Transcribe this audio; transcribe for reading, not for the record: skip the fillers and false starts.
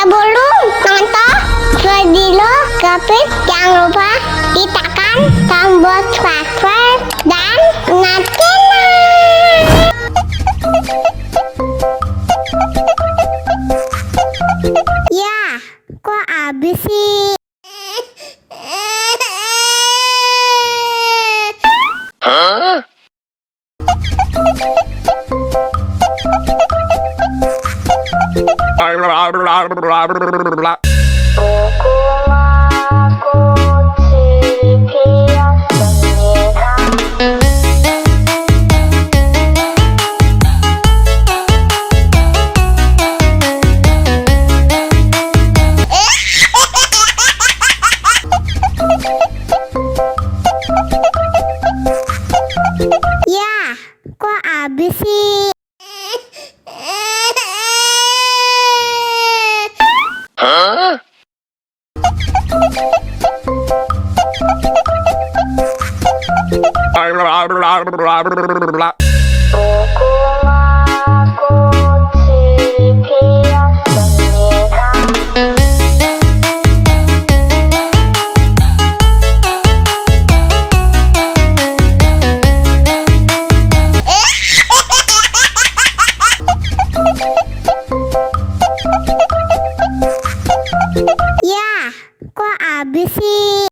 Sebelum nonton video Gavin, jangan lupa ditekan tombol subscribe dan nyalakan. Ya, kok habis sih? Ya, kok habis sih? Ya, kok habis sih?